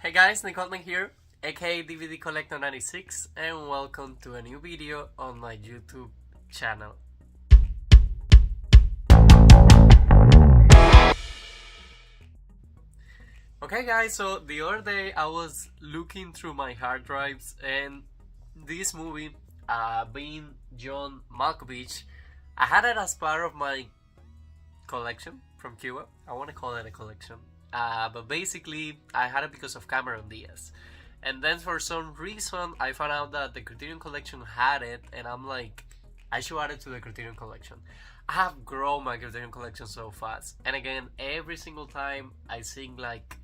Hey guys, Nicole here, aka DVD Collector 96, and welcome to a new video on my YouTube channel. Okay guys, so the other day I was looking through my hard drives and this movie, Being John Malkovich, I had it as part of my collection from Cuba. I want to call it a collection. But basically, I had it because of Cameron Diaz. And then for some reason, I found out that the Criterion collection had it, and I'm like, I should add it to the Criterion collection. I have grown my Criterion collection so fast. And again, every single time I think like,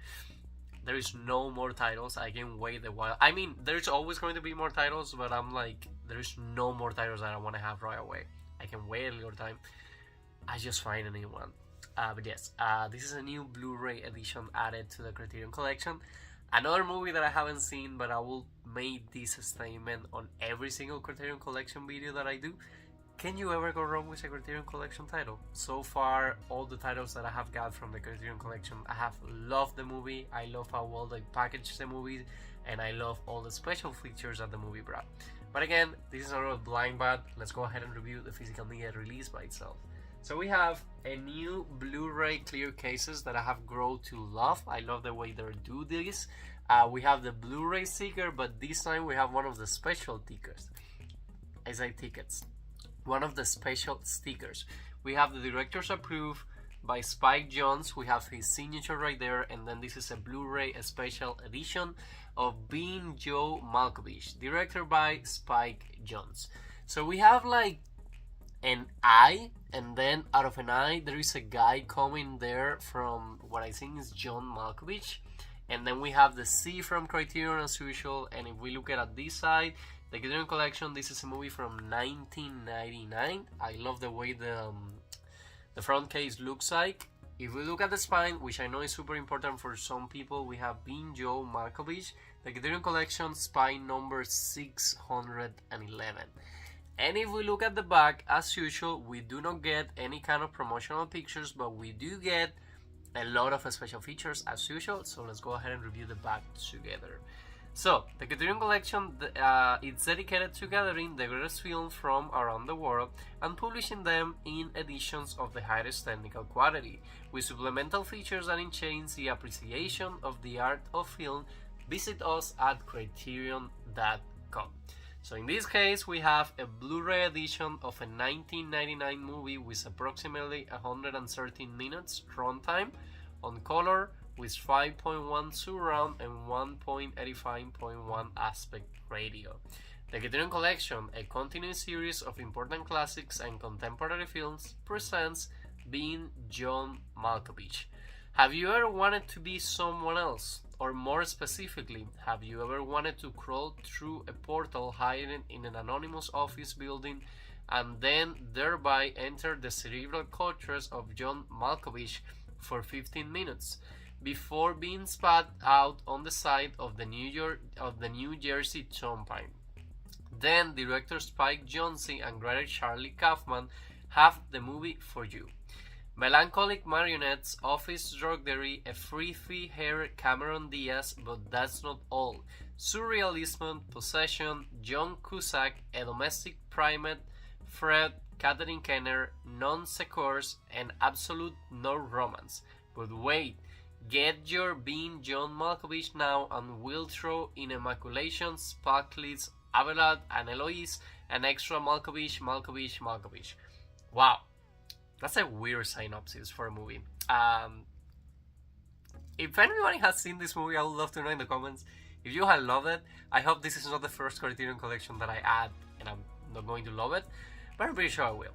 there is no more titles, I can wait a while. I mean, there's always going to be more titles, but I'm like, there is no more titles that I want to have right away. I can wait a little time. I just find a new one. But yes, this is a new Blu-ray edition added to the Criterion collection. Another movie that I haven't seen, but I will make this statement on every single Criterion collection video that I do. Can you ever go wrong with a Criterion collection title? So far, all the titles that I have got from the Criterion collection, I have loved the movie. I love how well they package the movie, and I love all the special features that the movie brought. But again, this is not a blind bag. Let's go ahead and review the physical media release by itself. So we have a new Blu-ray clear cases that I have grown to love. I love the way they do this. We have the Blu-ray sticker, but this time we have one of the special tickets. I say tickets. One of the special stickers. We have the director's approved by Spike Jonze. We have his signature right there, and then this is a Blu-ray special edition of Being John Malkovich, directed by Spike Jonze. So we have like an eye, and then out of an eye there is a guy coming there from what I think is John Malkovich, and then we have the C from Criterion as usual. And if we look at this side, the Criterion collection, this is a movie from 1999. I love the way the front case looks like. If we look at the spine, which I know is super important for some people, we have Being John Malkovich, the Criterion collection, spine number 611. And if we look at the back, as usual, we do not get any kind of promotional pictures, but we do get a lot of special features as usual. So let's go ahead and review the back together. So, the Criterion collection, it's dedicated to gathering the greatest films from around the world and publishing them in editions of the highest technical quality, with supplemental features that enhance the appreciation of the art of film. Visit us at criterion.com. So in this case, we have a Blu-ray edition of a 1999 movie with approximately 113 minutes runtime on color with 5.1 surround and 1.85.1 aspect ratio. The Criterion Collection, a continuous series of important classics and contemporary films, presents Being John Malkovich. Have you ever wanted to be someone else? Or more specifically, have you ever wanted to crawl through a portal hiding in an anonymous office building and then thereby enter the cerebral cortex of John Malkovich for 15 minutes before being spat out on the side of the New Jersey Turnpike? Then director Spike Jonze and writer Charlie Kaufman have the movie for you. Melancholic marionettes, office drudgery, a free-hair Cameron Diaz, but that's not all. Surrealism, possession, John Cusack, a domestic primate, Fred, Catherine Kenner, non-secours, and absolute no romance. But wait, get your Being John Malkovich now and we'll throw in Immaculations, Sparkles, Abelard, and Eloise, an extra Malkovich. Wow. That's a weird synopsis for a movie. If anybody has seen this movie, I would love to know in the comments. If you have loved it, I hope this is not the first Criterion collection that I add and I'm not going to love it, but I'm pretty sure I will.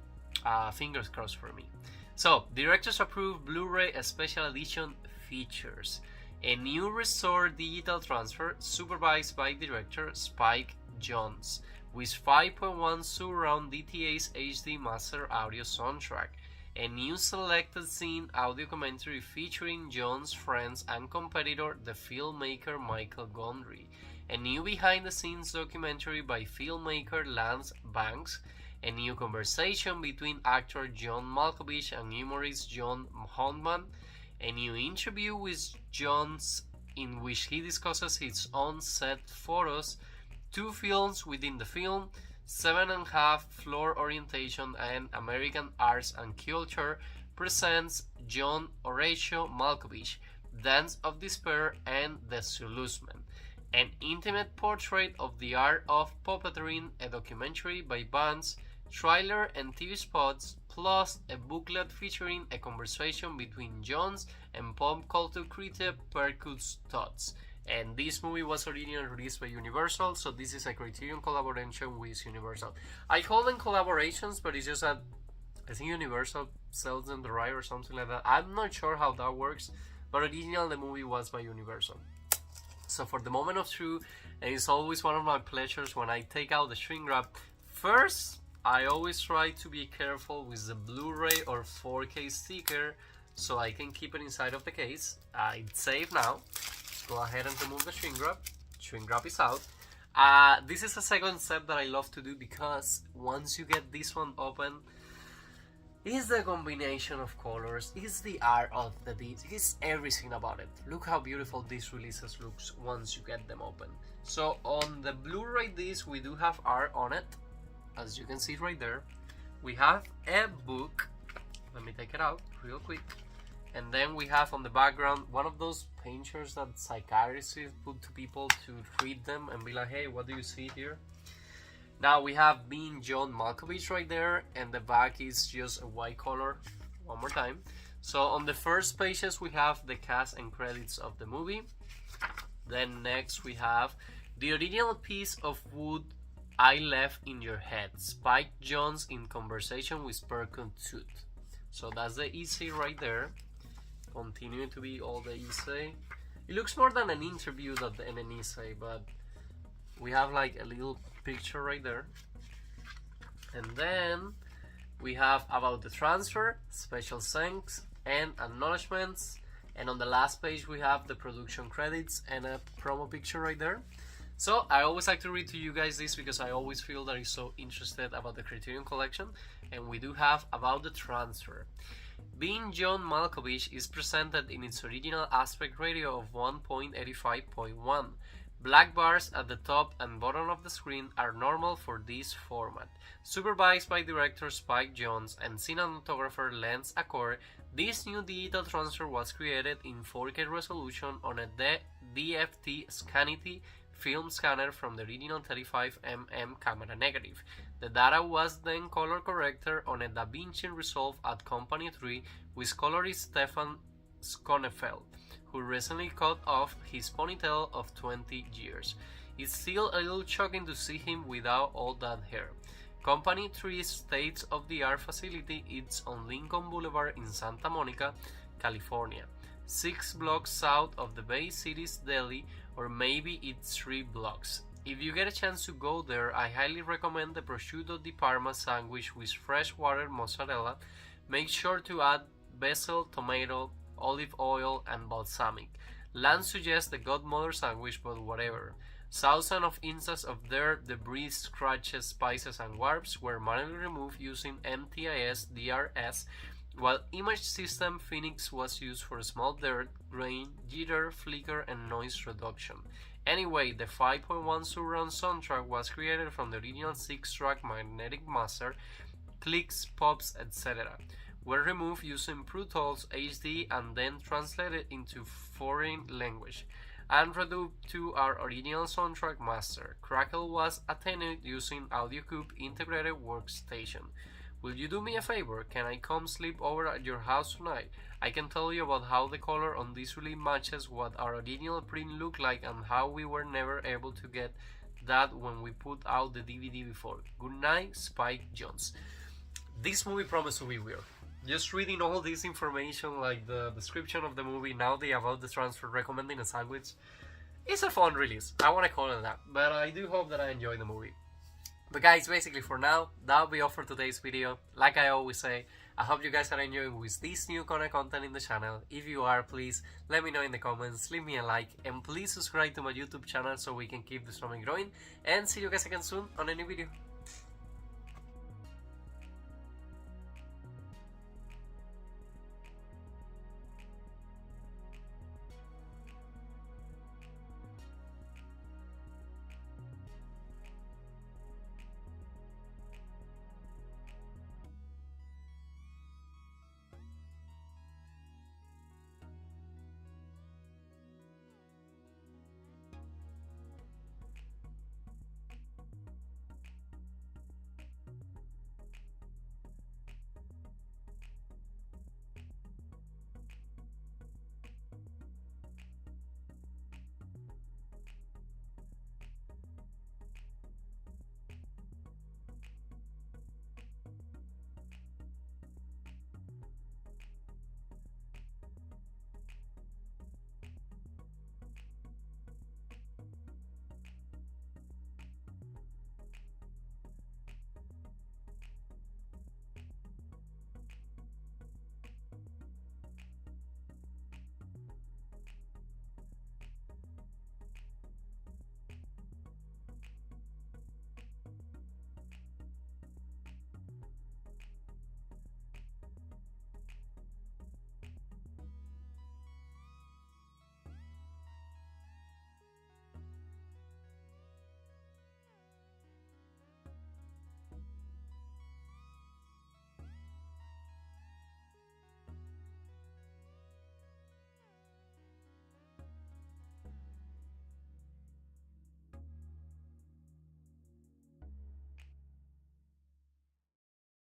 Fingers crossed for me. So, director's approved Blu-ray special edition features a new restored digital transfer supervised by director Spike Jonze with 5.1 surround DTS HD master audio soundtrack, a new selected scene audio commentary featuring John's friends and competitor, the filmmaker Michael Gondry, a new behind-the-scenes documentary by filmmaker Lance Banks, a new conversation between actor John Malkovich and humorist John Huntman, a new interview with John's in which he discusses his own set photos, 2 films within the film, 7.5 floor orientation, and American Arts and Culture presents John Horatio Malkovich, Dance of Despair and The Solution, an intimate portrait of the art of puppeteering, a documentary by bands, trailer and TV spots, plus a booklet featuring a conversation between Jones and pop culture critic Percus Tots. And this movie was originally released by Universal, so this is a Criterion collaboration with Universal. I call them collaborations, but it's just that I think Universal sells them the right or something like that. I'm not sure how that works, but originally the movie was by Universal. So for the moment of truth, and it's always one of my pleasures when I take out the shrink wrap. First, I always try to be careful with the Blu-ray or 4K sticker so I can keep it inside of the case. It's safe now. Go ahead and remove the shrink wrap. Shrink wrap is out. This is a second step that I love to do because once you get this one open, it's the combination of colors, it's the art of the disc, it's everything about it. Look how beautiful these releases looks once you get them open. So on the Blu-ray disc we do have art on it, as you can see right there. We have a book. Let me take it out real quick. And then we have on the background one of those pictures that psychiatrists put to people to read them and be like, hey, what do you see here? Now we have Being John Malkovich right there, and the back is just a white color. One more time. So on the first pages we have the cast and credits of the movie. Then next we have the original piece of wood I left in your head, Spike Jonze in conversation with Percus Tots. So that's the essay right there. Continue to be all the essay. It looks more than an interview than an essay, but we have like a little picture right there. And then we have about the transfer, special thanks and acknowledgements. And on the last page we have the production credits and a promo picture right there. So I always like to read to you guys this because I always feel that I'm so interested about the Criterion collection. And we do have about the transfer. Being John Malkovich is presented in its original aspect ratio of 1.85.1. Black bars at the top and bottom of the screen are normal for this format. Supervised by director Spike Jonze and cinematographer Lance Accord, this new digital transfer was created in 4K resolution on a DFT Scanity film scanner from the original 35mm camera negative. The data was then color corrected on a DaVinci Resolve at Company 3 with colorist Stefan Schonefeld, who recently cut off his ponytail of 20 years. It's still a little shocking to see him without all that hair. Company 3's state-of-the-art facility is on Lincoln Boulevard in Santa Monica, California, 6 blocks south of the Bay City's deli, or maybe it's 3 blocks. If you get a chance to go there, I highly recommend the prosciutto di Parma sandwich with freshwater mozzarella. Make sure to add basil, tomato, olive oil, and balsamic. Lance suggests the Godmother sandwich, but whatever. Thousands of instances of dirt, debris, scratches, spices, and warps were manually removed using MTIS DRS, while Image System Phoenix was used for small dirt, grain, jitter, flicker, and noise reduction. Anyway, the 5.1 surround soundtrack was created from the original 6-track magnetic master, clicks, pops, etc. Were removed using Pro Tools HD and then translated into foreign language and reduced to our original soundtrack master. Crackle was attenuated using AudioCube integrated workstation. Will you do me a favor? Can I come sleep over at your house tonight? I can tell you about how the color on this really matches what our original print looked like and how we were never able to get that when we put out the DVD before. Good night, Spike Jonze. This movie promised to be weird. Just reading all this information, like the description of the movie, now the about the transfer, recommending a sandwich, it's a fun release. I want to call it that, but I do hope that I enjoy the movie. But guys, basically for now, that'll be all for today's video. Like I always say, I hope you guys are enjoying with this new kind of content in the channel. If you are, please let me know in the comments, leave me a like, and please subscribe to my YouTube channel so we can keep this family growing. And see you guys again soon on a new video.